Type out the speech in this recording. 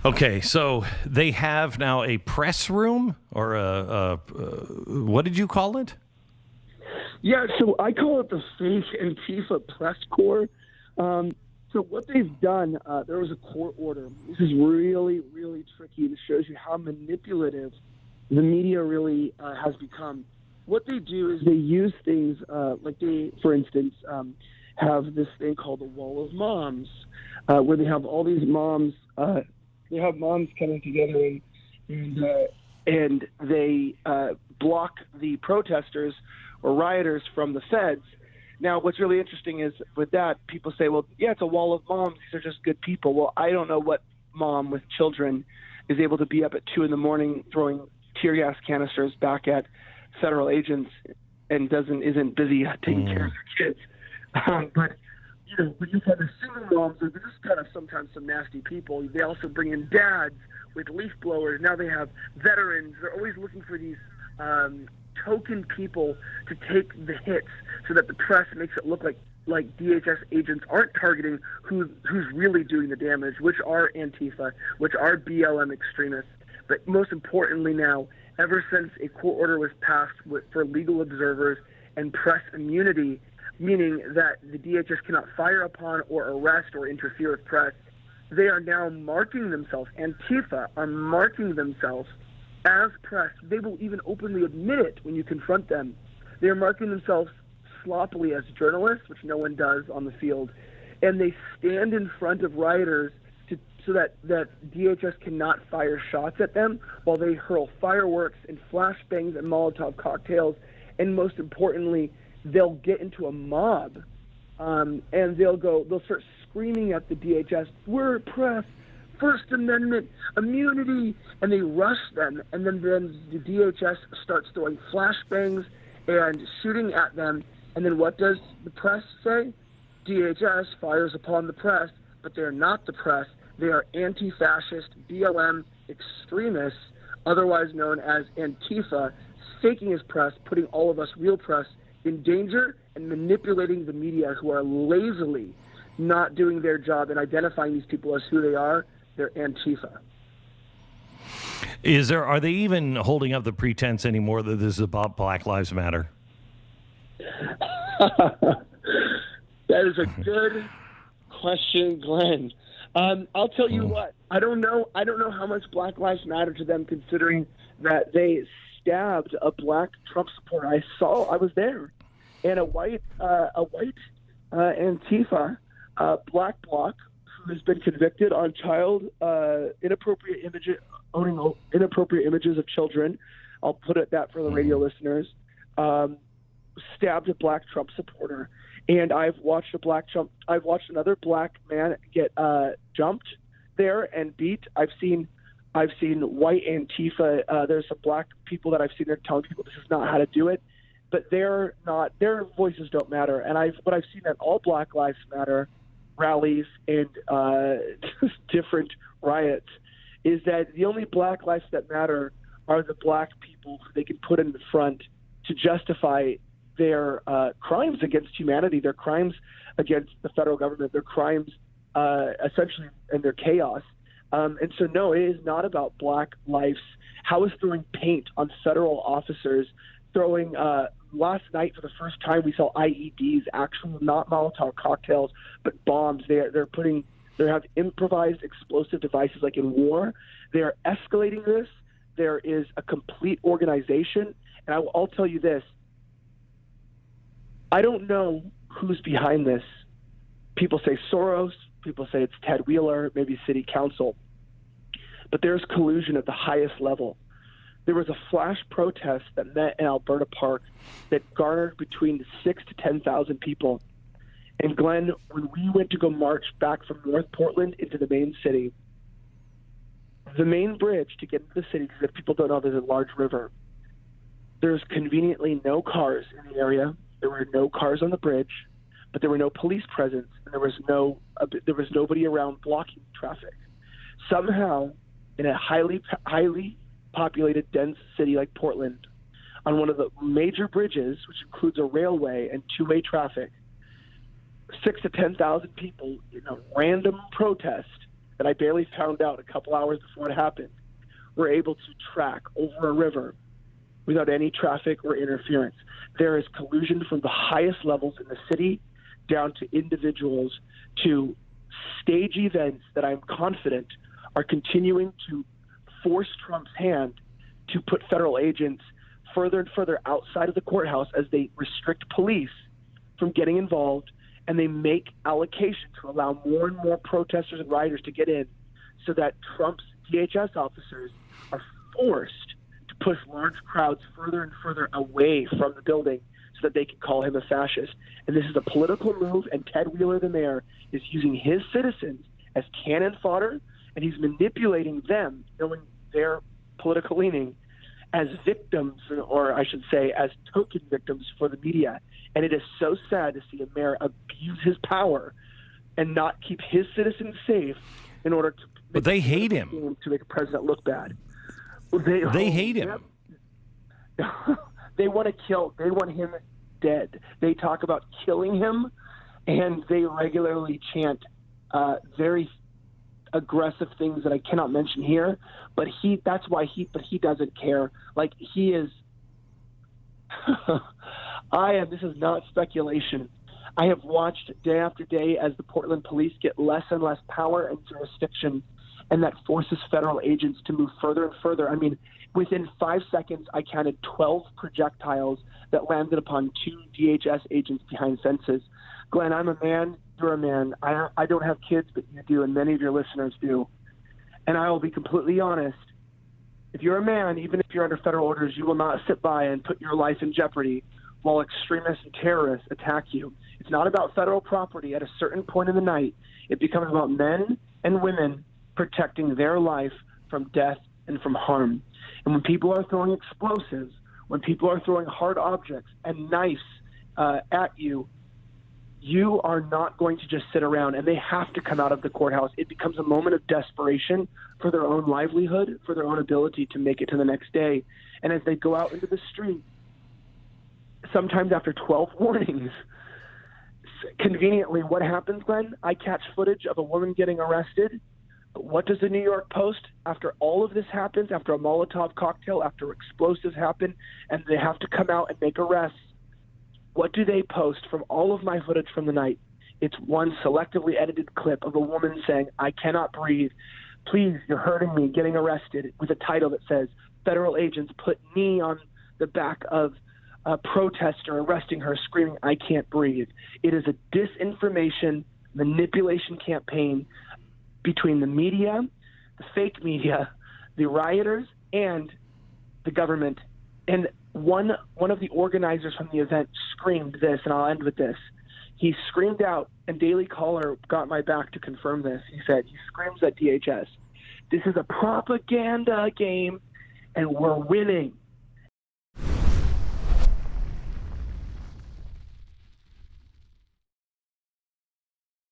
Okay, so they have now a press room or what did you call it? Yeah, so I call it the fake Antifa press corps. So what they've done, there was a court order. This is really, really tricky. It shows you how manipulative the media really has become. What they do is they use things like they, for instance, have this thing called the Wall of Moms, where they have all these moms. They have moms coming together and they block the protesters or rioters from the feds. Now, what's really interesting is with that, people say, well, yeah, it's a wall of moms. These are just good people. Well, I don't know what mom with children is able to be up at 2 a.m. throwing tear gas canisters back at federal agents and isn't busy taking care of their kids. But when you have the single moms, they're just kind of sometimes some nasty people. They also bring in dads with leaf blowers. Now they have veterans. They're always looking for these token people to take the hits so that the press makes it look like DHS agents aren't targeting who's really doing the damage, which are Antifa, which are BLM extremists. But most importantly now, ever since a court order was passed for legal observers and press immunity, meaning that the DHS cannot fire upon or arrest or interfere with press, they are now marking themselves, Antifa are marking themselves as press. They will even openly admit it when you confront them. They are marking themselves sloppily as journalists, which no one does on the field, and they stand in front of rioters so that DHS cannot fire shots at them while they hurl fireworks and flashbangs and Molotov cocktails, and most importantly, they'll get into a mob, and they'll start screaming at the DHS, "We're press, First Amendment, immunity," and they rush them, and then the DHS starts throwing flashbangs and shooting at them, and then what does the press say? DHS fires upon the press, but they're not the press. They are anti-fascist BLM extremists, otherwise known as Antifa, faking as press, putting all of us real press in danger and manipulating the media who are lazily not doing their job and identifying these people as who they are. They're Antifa. Are they even holding up the pretense anymore that this is about Black Lives Matter? That is a good question, Glenn. I'll tell you what. I don't know how much Black Lives Matter to them, considering that they stabbed a black Trump supporter. I was there, and a white Antifa black bloc who has been convicted on child inappropriate images of children. I'll put it that for the radio listeners. Stabbed a black Trump supporter, and I've watched another black man get jumped there and beat. I've seen white Antifa. There's some black people that I've seen there telling people this is not how to do it, but they're not. Their voices don't matter. And I've seen at all Black Lives Matter rallies and different riots is that the only black lives that matter are the black people who they can put in the front to justify their crimes against humanity, their crimes against the federal government, their crimes essentially, and their chaos. And so, no, it is not about black lives. How is throwing paint on federal officers, throwing last night for the first time we saw IEDs, actual not Molotov cocktails, but bombs. They have improvised explosive devices like in war. They are escalating this. There is a complete organization. And I'll tell you this. I don't know who's behind this. People say Soros. People say it's Ted Wheeler, maybe city council. But there's collusion at the highest level. There was a flash protest that met in Alberta Park that garnered between 6,000 to 10,000 people. And Glenn, when we went to go march back from North Portland into the main city, the main bridge to get into the city, because if people don't know, there's a large river. There's conveniently no cars in the area. There were no cars on the bridge, but there were no police presence, and there was nobody around blocking traffic. Somehow, in a highly populated, dense city like Portland, on one of the major bridges, which includes a railway and two-way traffic, 6,000 to 10,000 people in a random protest that I barely found out a couple hours before it happened, were able to track over a river without any traffic or interference. There is collusion from the highest levels in the city down to individuals to stage events that I'm confident are continuing to force Trump's hand to put federal agents further and further outside of the courthouse as they restrict police from getting involved, and they make allocation to allow more and more protesters and rioters to get in, so that Trump's DHS officers are forced to push large crowds further and further away from the building so that they can call him a fascist. And this is a political move, and Ted Wheeler, the mayor, is using his citizens as cannon fodder, and he's manipulating them, knowing their political leaning, as victims, or I should say as token victims for the media. And it is so sad to see a mayor abuse his power and not keep his citizens safe in order to But they hate him. To make a president look bad. They hate him. They want to kill. They want him dead. They talk about killing him, and they regularly chant very aggressive things that I cannot mention here. But he doesn't care. Like, he is. This is not speculation. I have watched day after day as the Portland police get less and less power and jurisdiction, and that forces federal agents to move further and further. I mean, within 5 seconds, I counted 12 projectiles that landed upon 2 DHS agents behind fences. Glenn, I'm a man. You're a man. I don't have kids, but you do, and many of your listeners do. And I will be completely honest. If you're a man, even if you're under federal orders, you will not sit by and put your life in jeopardy while extremists and terrorists attack you. It's not about federal property. At a certain point in the night, it becomes about men and women protecting their life from death and from harm. And when people are throwing explosives, when people are throwing hard objects and knives at you, you are not going to just sit around, and they have to come out of the courthouse. It becomes a moment of desperation for their own livelihood, for their own ability to make it to the next day. And as they go out into the street, sometimes after 12 warnings, conveniently, what happens, Glenn? I catch footage of a woman getting arrested. But what does the New York Post, after all of this happens, after a Molotov cocktail, after explosives happen, and they have to come out and make arrests, what do they post from all of my footage from the night? It's one selectively edited clip of a woman saying, "I cannot breathe. Please, you're hurting me," getting arrested, with a title that says, "Federal agents put knee on the back of a protester," arresting her, screaming, "I can't breathe." It is a disinformation manipulation campaign between the media, the fake media, the rioters, and the government. And one of the organizers from the event screamed this, and I'll end with this. He screamed out, and Daily Caller got my back to confirm this. He screams at DHS, "This is a propaganda game, and we're winning."